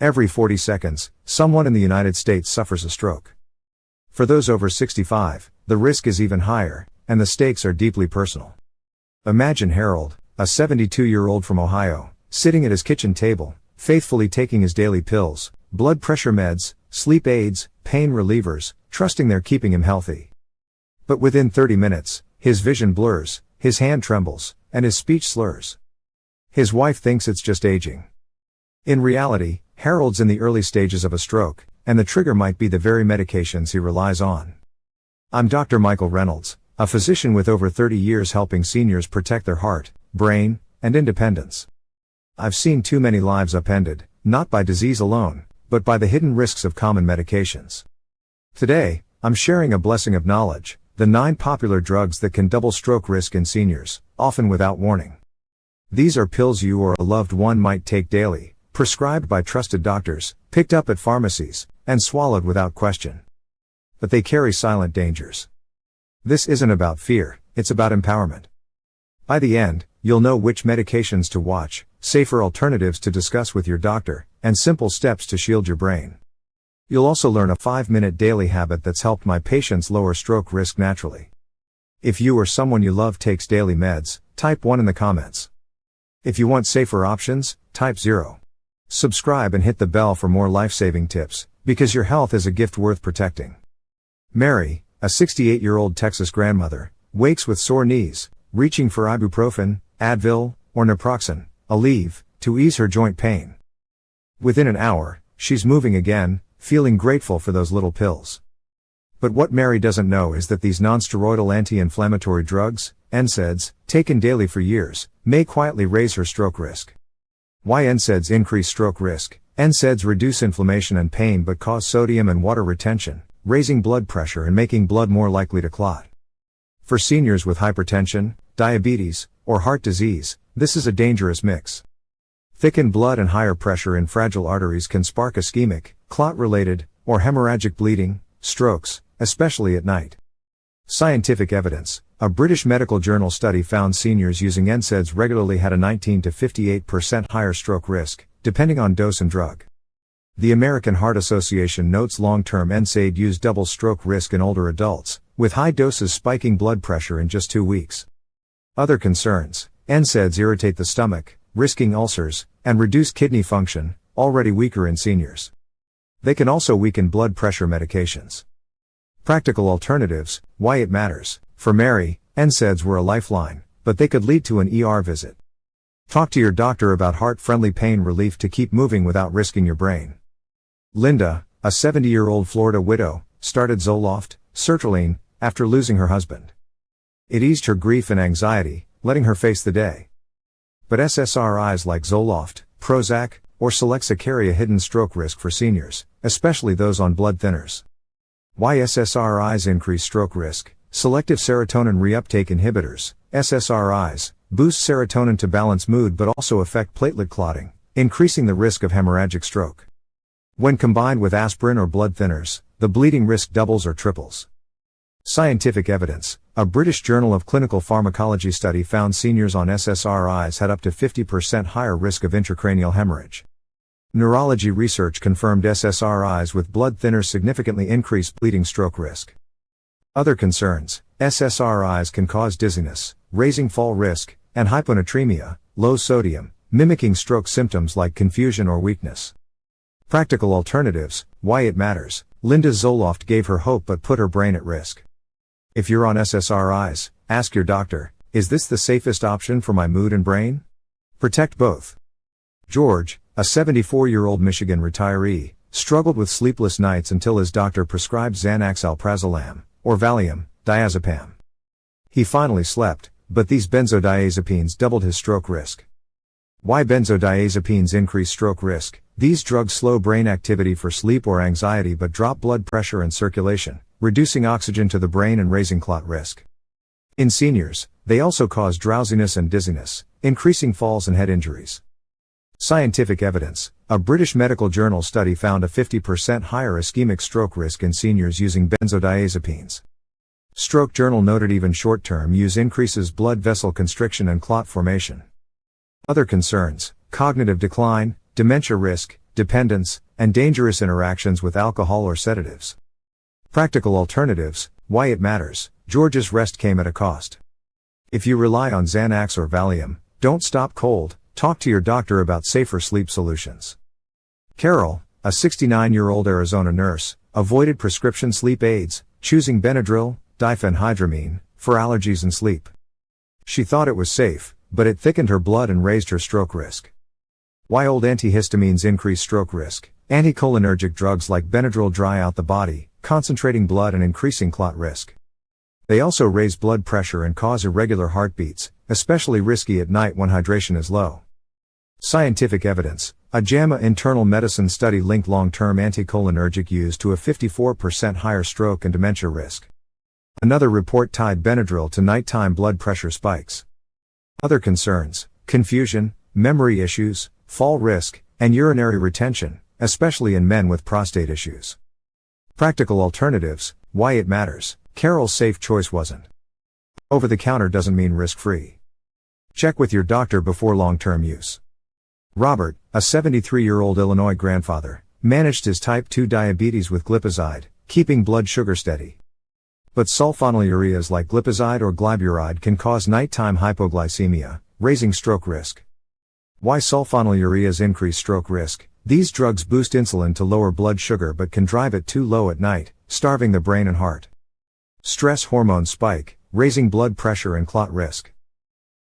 Every 40 seconds, someone in the United States suffers a stroke. For those over 65, the risk is even higher, and the stakes are deeply personal. Imagine Harold, a 72-year-old from Ohio, sitting at his kitchen table, faithfully taking his daily pills, blood pressure meds, sleep aids, pain relievers, trusting they're keeping him healthy. But within 30 minutes, his vision blurs, his hand trembles, and his speech slurs. His wife thinks it's just aging. In reality, Harold's in the early stages of a stroke, and the trigger might be the very medications he relies on. I'm Dr. Michael Reynolds, a physician with over 30 years helping seniors protect their heart, brain, and independence. I've seen too many lives upended, not by disease alone, but by the hidden risks of common medications. Today, I'm sharing a blessing of knowledge, the 9 popular drugs that can double stroke risk in seniors, often without warning. These are pills you or a loved one might take daily, prescribed by trusted doctors, picked up at pharmacies, and swallowed without question. But they carry silent dangers. This isn't about fear, it's about empowerment. By the end, you'll know which medications to watch, safer alternatives to discuss with your doctor, and simple steps to shield your brain. You'll also learn a 5-minute daily habit that's helped my patients lower stroke risk naturally. If you or someone you love takes daily meds, type 1 in the comments. If you want safer options, type 0. Subscribe and hit the bell for more life-saving tips, because your health is a gift worth protecting. Mary, a 68-year-old Texas grandmother, wakes with sore knees, reaching for ibuprofen, Advil, or naproxen, Aleve, to ease her joint pain. Within an hour, she's moving again, feeling grateful for those little pills. But what Mary doesn't know is that these non-steroidal anti-inflammatory drugs, NSAIDs, taken daily for years, may quietly raise her stroke risk. Why NSAIDs increase stroke risk? NSAIDs reduce inflammation and pain but cause sodium and water retention, raising blood pressure and making blood more likely to clot. For seniors with hypertension, diabetes, or heart disease, this is a dangerous mix. Thickened blood and higher pressure in fragile arteries can spark ischemic, clot-related, or hemorrhagic bleeding, strokes, especially at night. Scientific evidence. A British medical journal study found seniors using NSAIDs regularly had a 19 to 58% higher stroke risk, depending on dose and drug. The American Heart Association notes long-term NSAID use doubles stroke risk in older adults, with high doses spiking blood pressure in just 2 weeks. Other concerns. NSAIDs irritate the stomach, risking ulcers, and reduce kidney function, already weaker in seniors. They can also weaken blood pressure medications. Practical alternatives. Why it matters. For Mary, NSAIDs were a lifeline, but they could lead to an ER visit. Talk to your doctor about heart-friendly pain relief to keep moving without risking your brain. Linda, a 70-year-old Florida widow, started Zoloft, sertraline, after losing her husband. It eased her grief and anxiety, letting her face the day. But SSRIs like Zoloft, Prozac, or Celexa carry a hidden stroke risk for seniors, especially those on blood thinners. Why SSRIs increase stroke risk? Selective serotonin reuptake inhibitors, SSRIs, boost serotonin to balance mood but also affect platelet clotting, increasing the risk of hemorrhagic stroke. When combined with aspirin or blood thinners, the bleeding risk doubles or triples. Scientific evidence. A British Journal of Clinical Pharmacology study found seniors on SSRIs had up to 50% higher risk of intracranial hemorrhage. Neurology research confirmed SSRIs with blood thinners significantly increase bleeding stroke risk. Other concerns. SSRIs can cause dizziness, raising fall risk, and hyponatremia, low sodium, mimicking stroke symptoms like confusion or weakness. Practical alternatives. Why it matters. Linda's Zoloft gave her hope but put her brain at risk. If you're on SSRIs, ask your doctor, is this the safest option for my mood and brain? Protect both. George, a 74-year-old Michigan retiree, struggled with sleepless nights until his doctor prescribed Xanax alprazolam, or Valium, diazepam. He finally slept, but these benzodiazepines doubled his stroke risk. Why benzodiazepines increase stroke risk? These drugs slow brain activity for sleep or anxiety but drop blood pressure and circulation, reducing oxygen to the brain and raising clot risk. In seniors, they also cause drowsiness and dizziness, increasing falls and head injuries. Scientific evidence. A British medical journal study found a 50% higher ischemic stroke risk in seniors using benzodiazepines. Stroke Journal noted even short-term use increases blood vessel constriction and clot formation. Other concerns. Cognitive decline, dementia risk, dependence, and dangerous interactions with alcohol or sedatives. Practical alternatives, why it matters. George's rest came at a cost. If you rely on Xanax or Valium, don't stop cold, talk to your doctor about safer sleep solutions. Carol, a 69-year-old Arizona nurse, avoided prescription sleep aids, choosing Benadryl, diphenhydramine, for allergies and sleep. She thought it was safe, but it thickened her blood and raised her stroke risk. Why old antihistamines increase stroke risk? Anticholinergic drugs like Benadryl dry out the body, concentrating blood and increasing clot risk. They also raise blood pressure and cause irregular heartbeats, especially risky at night when hydration is low. Scientific evidence. A JAMA internal medicine study linked long-term anticholinergic use to a 54% higher stroke and dementia risk. Another report tied Benadryl to nighttime blood pressure spikes. Other concerns: confusion, memory issues, fall risk, and urinary retention, especially in men with prostate issues. Practical alternatives, why it matters. Carol's safe choice wasn't. Over-the-counter doesn't mean risk-free. Check with your doctor before long-term use. Robert, a 73-year-old Illinois grandfather, managed his type 2 diabetes with glipizide, keeping blood sugar steady. But sulfonylureas like glipizide or glyburide can cause nighttime hypoglycemia, raising stroke risk. Why sulfonylureas increase stroke risk? These drugs boost insulin to lower blood sugar but can drive it too low at night, starving the brain and heart. Stress hormone spike, raising blood pressure and clot risk.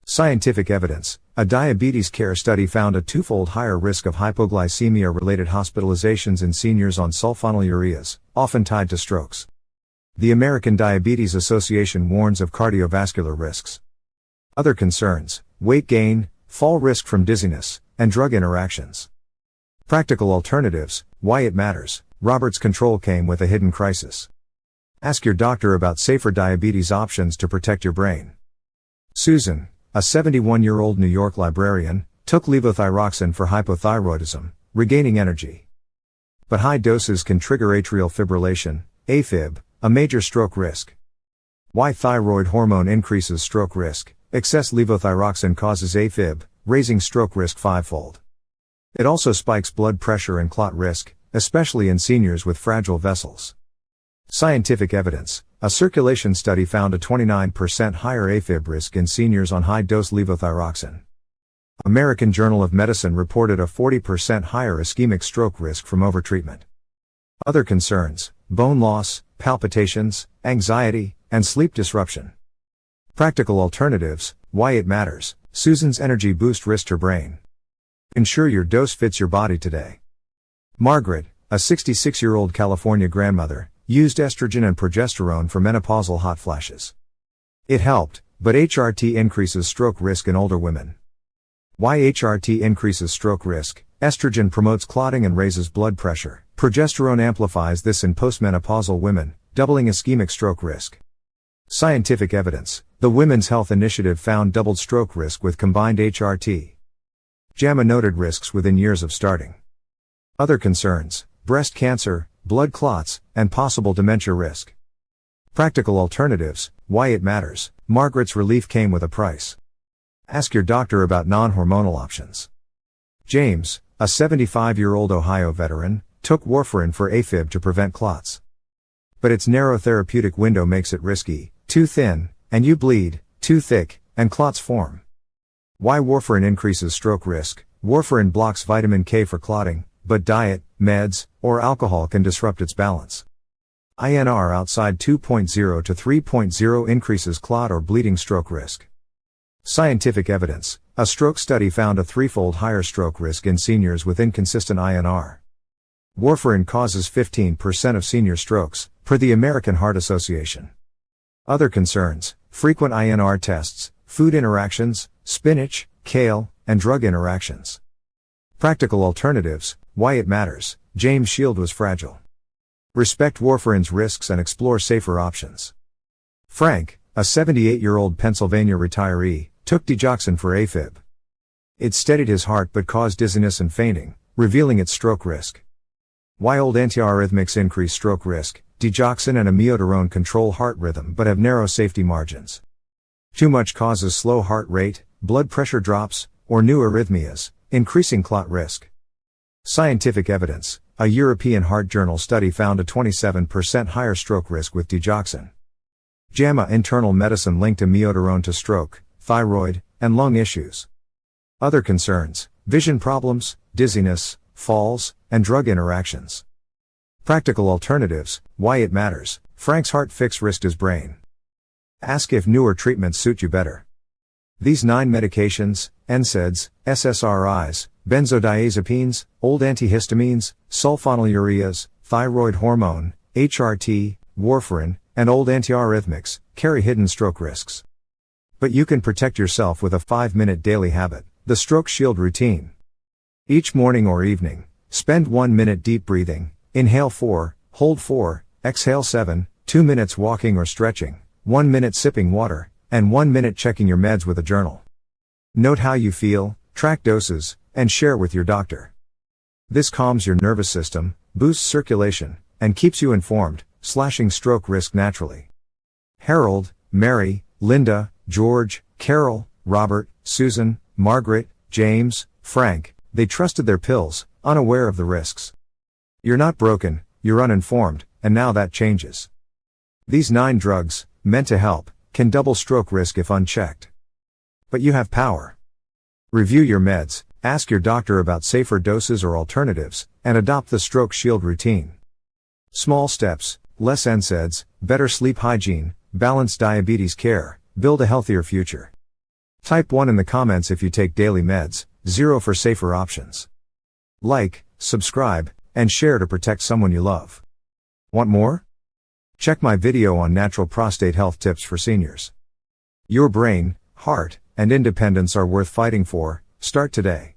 Scientific evidence. A diabetes care study found a twofold higher risk of hypoglycemia-related hospitalizations in seniors on sulfonylureas, often tied to strokes. The American Diabetes Association warns of cardiovascular risks. Other concerns: weight gain, fall risk from dizziness, and drug interactions. Practical alternatives, why it matters. Robert's control came with a hidden crisis. Ask your doctor about safer diabetes options to protect your brain. Susan, a 71-year-old New York librarian, took levothyroxine for hypothyroidism, regaining energy. But high doses can trigger atrial fibrillation, AFib, a major stroke risk. Why thyroid hormone increases stroke risk? Excess levothyroxine causes AFib, raising stroke risk fivefold. It also spikes blood pressure and clot risk, especially in seniors with fragile vessels. Scientific evidence. A circulation study found a 29% higher AFib risk in seniors on high-dose levothyroxine. American Journal of Medicine reported a 40% higher ischemic stroke risk from overtreatment. Other concerns: bone loss, palpitations, anxiety, and sleep disruption. Practical alternatives, why it matters. Susan's energy boost risked her brain. Ensure your dose fits your body today. Margaret, a 66-year-old California grandmother, used estrogen and progesterone for menopausal hot flashes. It helped, but HRT increases stroke risk in older women. Why HRT increases stroke risk? Estrogen promotes clotting and raises blood pressure. Progesterone amplifies this in postmenopausal women, doubling ischemic stroke risk. Scientific evidence. The Women's Health Initiative found doubled stroke risk with combined HRT. JAMA noted risks within years of starting. Other concerns: breast cancer, blood clots, and possible dementia risk. Practical alternatives, why it matters. Margaret's relief came with a price. Ask your doctor about non-hormonal options. James, a 75-year-old Ohio veteran, took warfarin for AFib to prevent clots. But its narrow therapeutic window makes it risky: too thin, and you bleed; too thick, and clots form. Why warfarin increases stroke risk? Warfarin blocks vitamin K for clotting, but diet, meds, or alcohol can disrupt its balance. INR outside 2.0 to 3.0 increases clot or bleeding stroke risk. Scientific evidence. A stroke study found a threefold higher stroke risk in seniors with inconsistent INR. Warfarin causes 15% of senior strokes, per the American Heart Association. Other concerns: frequent INR tests, food interactions, spinach, kale, and drug interactions. Practical alternatives, why it matters. James' shield was fragile. Respect warfarin's risks and explore safer options. Frank, a 78-year-old Pennsylvania retiree, took digoxin for AFib. It steadied his heart but caused dizziness and fainting, revealing its stroke risk. Why old antiarrhythmics increase stroke risk? Digoxin and amiodarone control heart rhythm but have narrow safety margins. Too much causes slow heart rate, blood pressure drops, or new arrhythmias, increasing clot risk. Scientific evidence. A European Heart Journal study found a 27% higher stroke risk with digoxin. JAMA Internal Medicine linked amiodarone to stroke, thyroid, and lung issues. Other concerns: vision problems, dizziness, falls, and drug interactions. Practical alternatives. Why it matters. Frank's Heart Fix risked his brain. Ask if newer treatments suit you better. These 9 medications: NSAIDs, SSRIs, benzodiazepines, old antihistamines, sulfonylureas, thyroid hormone, HRT, warfarin, and old antiarrhythmics, carry hidden stroke risks. But you can protect yourself with a 5-minute daily habit, the Stroke Shield routine. Each morning or evening, spend 1 minute deep breathing, inhale 4, hold 4, exhale 7, 2 minutes walking or stretching, 1 minute sipping water, and 1 minute checking your meds with a journal. Note how you feel, track doses, and share with your doctor. This calms your nervous system, boosts circulation, and keeps you informed, slashing stroke risk naturally. Harold, Mary, Linda, George, Carol, Robert, Susan, Margaret, James, Frank, they trusted their pills, unaware of the risks. You're not broken, you're uninformed, and now that changes. These 9 drugs, meant to help, can double stroke risk if unchecked. But you have power. Review your meds, ask your doctor about safer doses or alternatives, and adopt the Stroke Shield routine. Small steps: less NSAIDs, better sleep hygiene, balanced diabetes care, build a healthier future. Type 1 in the comments if you take daily meds, 0 for safer options. Like, subscribe, and share to protect someone you love. Want more? Check my video on natural prostate health tips for seniors. Your brain, heart, and independence are worth fighting for. Start today.